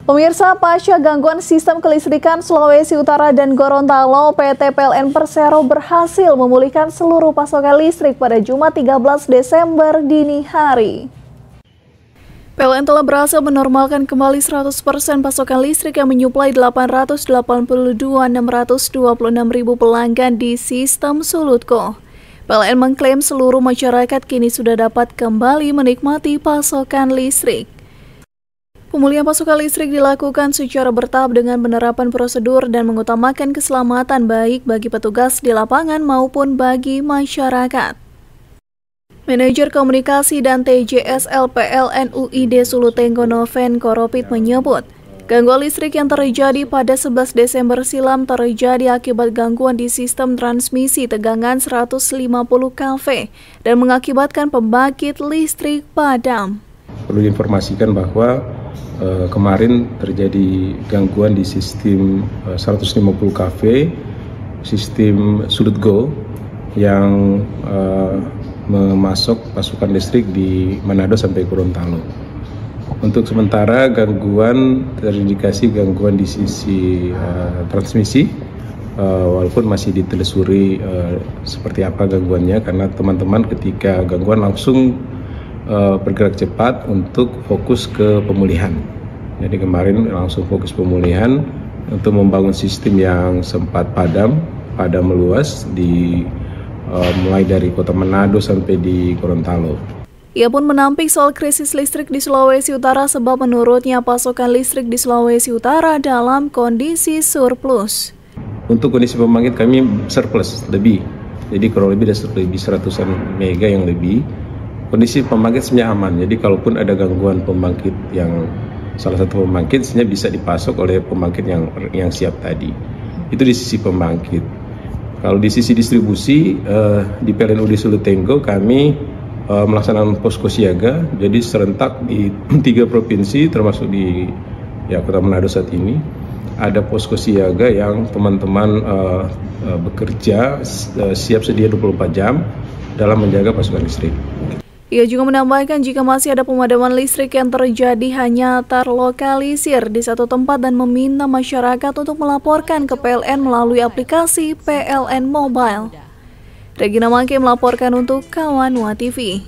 Pemirsa, pasca gangguan sistem kelistrikan Sulawesi Utara dan Gorontalo, PT PLN Persero berhasil memulihkan seluruh pasokan listrik pada Jumat 13 Desember dini hari. PLN telah berhasil menormalkan kembali 100% pasokan listrik yang menyuplai 882.626.000 pelanggan di sistem Sulutko. PLN mengklaim seluruh masyarakat kini sudah dapat kembali menikmati pasokan listrik. Pemulihan pasokan listrik dilakukan secara bertahap dengan penerapan prosedur dan mengutamakan keselamatan baik bagi petugas di lapangan maupun bagi masyarakat. Manajer Komunikasi dan TJSL PLN UID Sulutenggo Noven Koropit menyebut, gangguan listrik yang terjadi pada 11 Desember silam terjadi akibat gangguan di sistem transmisi tegangan 150 kV dan mengakibatkan pembangkit listrik padam. Perlu diinformasikan bahwa kemarin terjadi gangguan di sistem 150 kV, sistem Sulutgo yang memasok pasukan listrik di Manado sampai Gorontalo. Untuk sementara gangguan terindikasi gangguan di sisi transmisi, walaupun masih ditelusuri seperti apa gangguannya, karena teman-teman ketika gangguan langsung bergerak cepat untuk fokus ke pemulihan. Jadi kemarin langsung fokus pemulihan untuk membangun sistem yang sempat padam meluas di mulai dari kota Manado sampai di Gorontalo. Ia pun menampik soal krisis listrik di Sulawesi Utara sebab menurutnya pasokan listrik di Sulawesi Utara dalam kondisi surplus. Untuk kondisi pembangkit kami surplus lebih, jadi kurang lebih ada lebih 100-an mega yang lebih. Kondisi pembangkit sebenarnya aman, jadi kalaupun ada gangguan pembangkit yang salah satu pembangkit sebenarnya bisa dipasok oleh pembangkit yang siap tadi. Itu di sisi pembangkit. Kalau di sisi distribusi di PLN UID Sulutenggo kami melaksanakan posko siaga, jadi serentak di 3 provinsi termasuk di Kota Manado saat ini ada posko siaga yang teman-teman bekerja siap sedia 24 jam dalam menjaga pasokan listrik. Ia juga menambahkan jika masih ada pemadaman listrik yang terjadi hanya terlokalisir di satu tempat dan meminta masyarakat untuk melaporkan ke PLN melalui aplikasi PLN Mobile. Regina Mangke melaporkan untuk Kawan Wa TV.